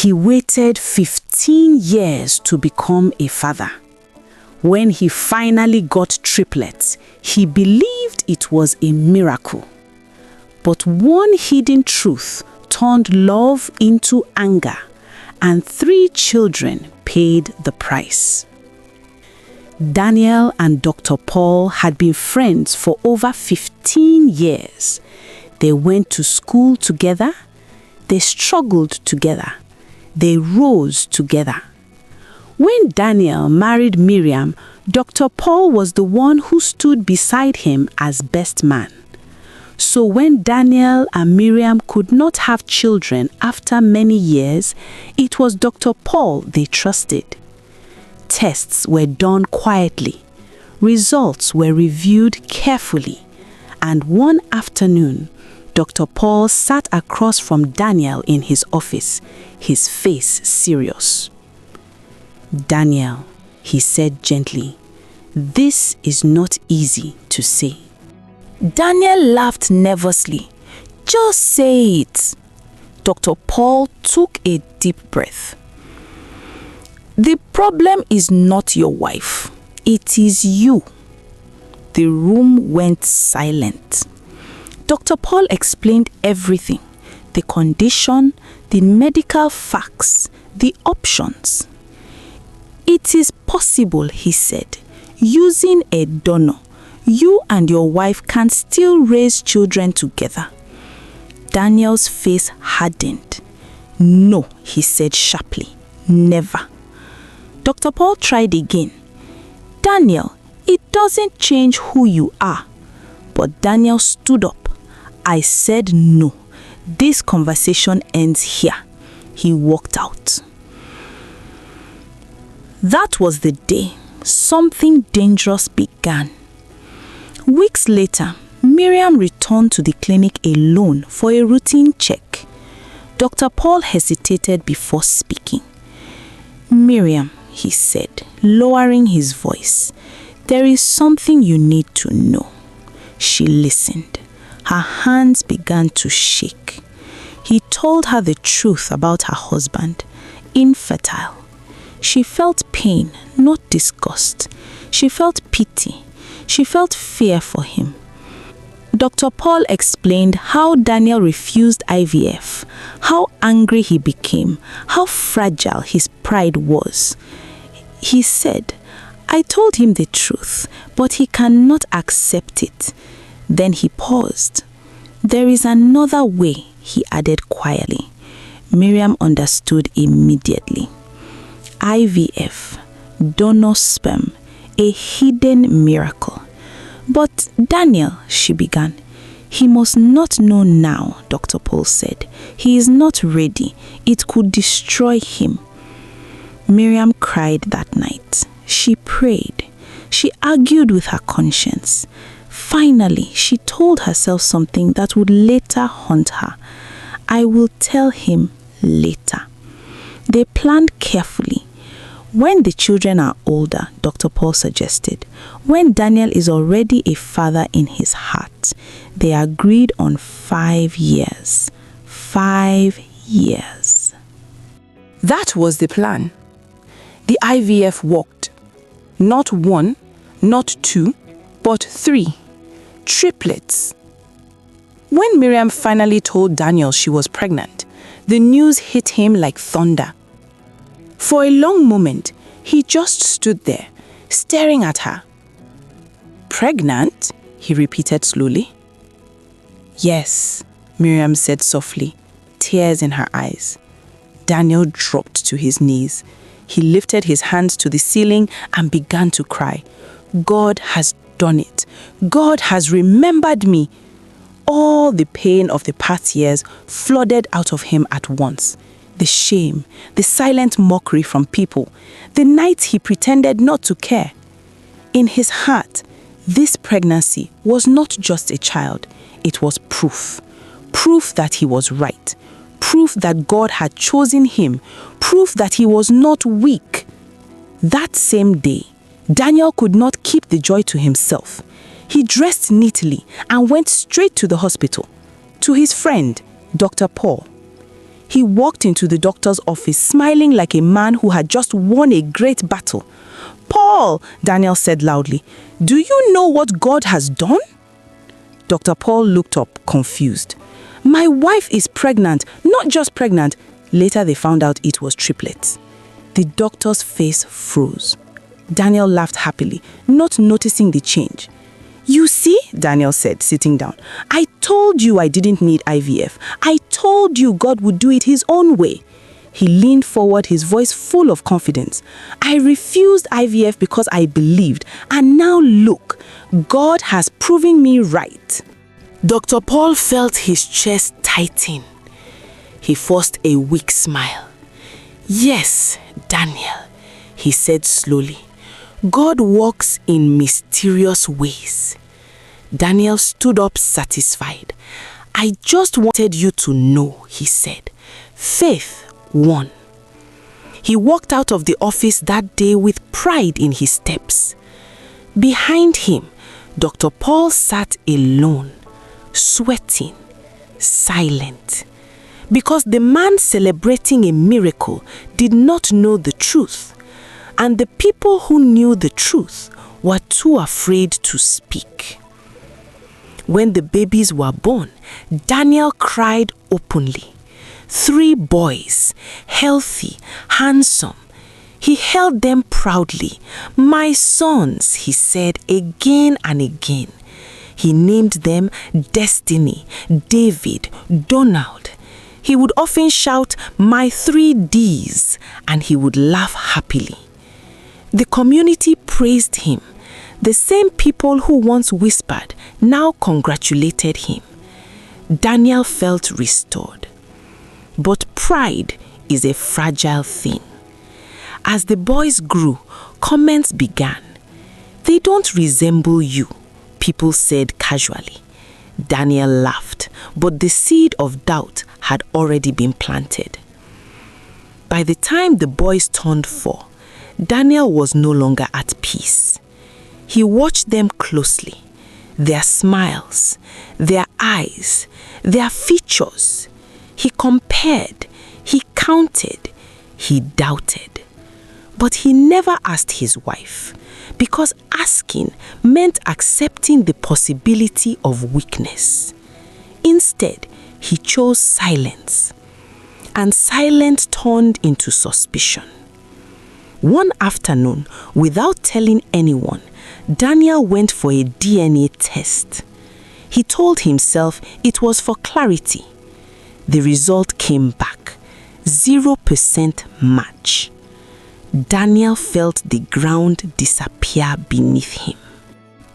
He waited 15 years to become a father. When he finally got triplets, he believed it was a miracle. But one hidden truth turned love into anger, and 3 children paid the price. Daniel and Dr. Paul had been friends for over 15 years. They went to school together. They struggled together. They rose together. When Daniel married Miriam, Dr. Paul was the one who stood beside him as best man. So when Daniel and Miriam could not have children after many years, it was Dr. Paul they trusted. Tests were done quietly. Results were reviewed carefully. And one afternoon, Dr. Paul sat across from Daniel in his office, his face serious. "Daniel," he said gently, "this is not easy to say." Daniel laughed nervously. "Just say it." Dr. Paul took a deep breath. "The problem is not your wife. It is you." The room went silent. Dr. Paul explained everything: the condition, the medical facts, the options. "It is possible," he said. "Using a donor, you and your wife can still raise children together." Daniel's face hardened. "No," he said sharply. "Never." Dr. Paul tried again. "Daniel, it doesn't change who you are." But Daniel stood up. "I said no. This conversation ends here." He walked out. That was the day something dangerous began. Weeks later, Miriam returned to the clinic alone for a routine check. Dr. Paul hesitated before speaking. "Miriam," he said, lowering his voice, "there is something you need to know." She listened. Her hands began to shake. He told her the truth about her husband, infertile. She felt pain, not disgust. She felt pity. She felt fear for him. Dr. Paul explained how Daniel refused IVF, how angry he became, how fragile his pride was. He said, "I told him the truth, but he cannot accept it." Then he paused. "There is another way," he added quietly. Miriam understood immediately. IVF, donor sperm, a hidden miracle. "But Daniel," she began. "He must not know now," Dr. Paul said. "He is not ready. It could destroy him." Miriam cried that night. She prayed. She argued with her conscience. Finally, she told herself something that would later haunt her. "I will tell him later." They planned carefully. When the children are older, Dr. Paul suggested, when Daniel is already a father in his heart, they agreed on 5 years. 5 years. That was the plan. The IVF worked. Not 1, not 2, but 3. Triplets. When Miriam finally told Daniel she was pregnant, the news hit him like thunder. For a long moment, he just stood there, staring at her. "Pregnant?" he repeated slowly. "Yes," Miriam said softly, tears in her eyes. Daniel dropped to his knees. He lifted his hands to the ceiling and began to cry. "God has done it. God has remembered me." All the pain of the past years flooded out of him at once. The shame, the silent mockery from people, the nights he pretended not to care. In his heart, this pregnancy was not just a child, it was proof. Proof that he was right. Proof that God had chosen him. Proof that he was not weak. That same day, Daniel could not keep the joy to himself. He dressed neatly and went straight to the hospital, to his friend, Dr. Paul. He walked into the doctor's office smiling like a man who had just won a great battle. "Paul," Daniel said loudly, "do you know what God has done?" Dr. Paul looked up, confused. "My wife is pregnant, not just pregnant." Later they found out it was triplets. The doctor's face froze. Daniel laughed happily, not noticing the change. "You see," Daniel said, sitting down, "I told you I didn't need IVF. I told you God would do it his own way." He leaned forward, his voice full of confidence. "I refused IVF because I believed, and now look, God has proven me right." Dr. Paul felt his chest tighten. He forced a weak smile. "Yes, Daniel," he said slowly, "God works in mysterious ways." Daniel stood up satisfied. "I just wanted you to know," he said. "Faith won." He walked out of the office that day with pride in his steps. Behind him, Dr. Paul sat alone, sweating, silent, because the man celebrating a miracle did not know the truth, and the people who knew the truth were too afraid to speak. When the babies were born, Daniel cried openly. 3 boys, healthy, handsome. He held them proudly. "My sons," he said again and again. He named them Destiny, David, Donald. He would often shout, "My 3 Ds," and he would laugh happily. The community praised him. The same people who once whispered now congratulated him. Daniel felt restored. But pride is a fragile thing. As the boys grew, comments began. "They don't resemble you," people said casually. Daniel laughed, but the seed of doubt had already been planted. By the time the boys turned 4, Daniel was no longer at peace. He watched them closely, their smiles, their eyes, their features. He compared, he counted, he doubted. But he never asked his wife, because asking meant accepting the possibility of weakness. Instead, he chose silence, and silence turned into suspicion. One afternoon, without telling anyone, Daniel went for a DNA test. He told himself it was for clarity. The result came back, 0% match. Daniel felt the ground disappear beneath him.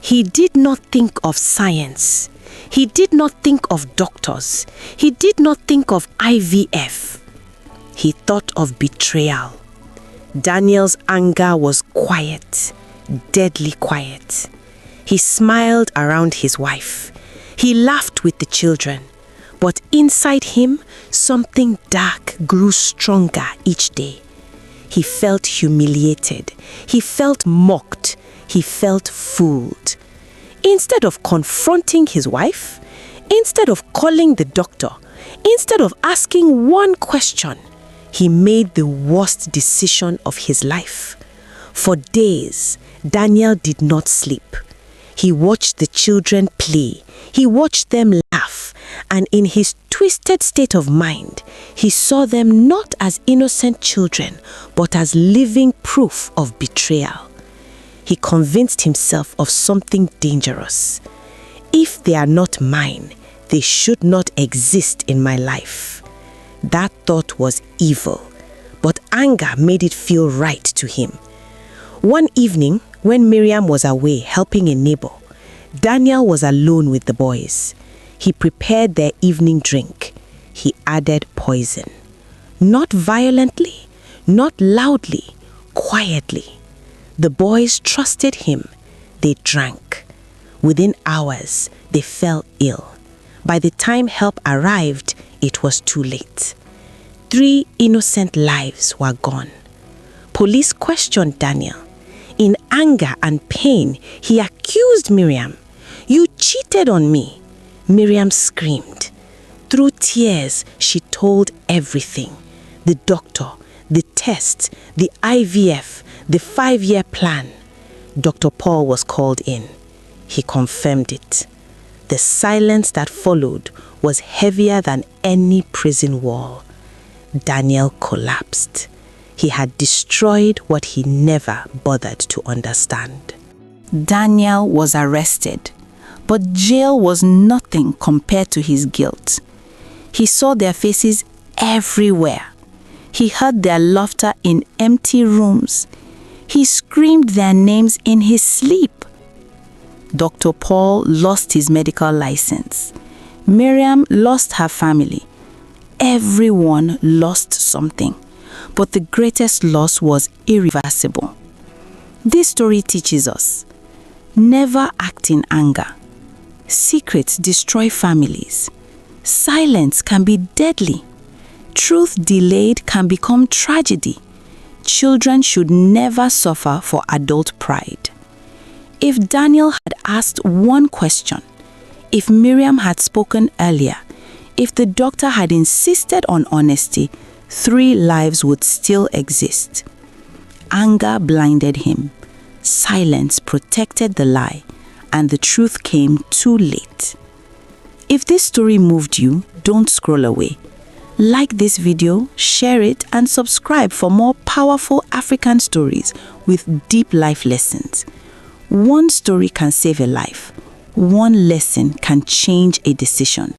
He did not think of science. He did not think of doctors. He did not think of IVF. He thought of betrayal. Daniel's anger was quiet, deadly quiet. He smiled around his wife. He laughed with the children. But inside him, something dark grew stronger each day. He felt humiliated. He felt mocked. He felt fooled. Instead of confronting his wife, instead of calling the doctor, instead of asking one question, he made the worst decision of his life. For days, Daniel did not sleep. He watched the children play. He watched them laugh. And in his twisted state of mind, he saw them not as innocent children, but as living proof of betrayal. He convinced himself of something dangerous. If they are not mine, they should not exist in my life. That thought was evil, but anger made it feel right to him. One evening, when Miriam was away helping a neighbor, Daniel was alone with the boys. He prepared their evening drink. He added poison. Not violently, not loudly, quietly. The boys trusted him. They drank. Within hours, they fell ill. By the time help arrived, it was too late. 3 innocent lives were gone. Police questioned Daniel. In anger and pain, he accused Miriam. "You cheated on me." Miriam screamed. Through tears, she told everything. The doctor, the test, the IVF, the 5-year plan. Dr. Paul was called in. He confirmed it. The silence that followed was heavier than any prison wall. Daniel collapsed. He had destroyed what he never bothered to understand. Daniel was arrested, but jail was nothing compared to his guilt. He saw their faces everywhere. He heard their laughter in empty rooms. He screamed their names in his sleep. Dr. Paul lost his medical license. Miriam lost her family. Everyone lost something, but the greatest loss was irreversible. This story teaches us, never act in anger. Secrets destroy families. Silence can be deadly. Truth delayed can become tragedy. Children should never suffer for adult pride. If Daniel had asked one question, if Miriam had spoken earlier, if the doctor had insisted on honesty, 3 lives would still exist. Anger blinded him. Silence protected the lie, and the truth came too late. If this story moved you, don't scroll away. Like this video, share it, and subscribe for more powerful African stories with deep life lessons. One story can save a life. One lesson can change a decision.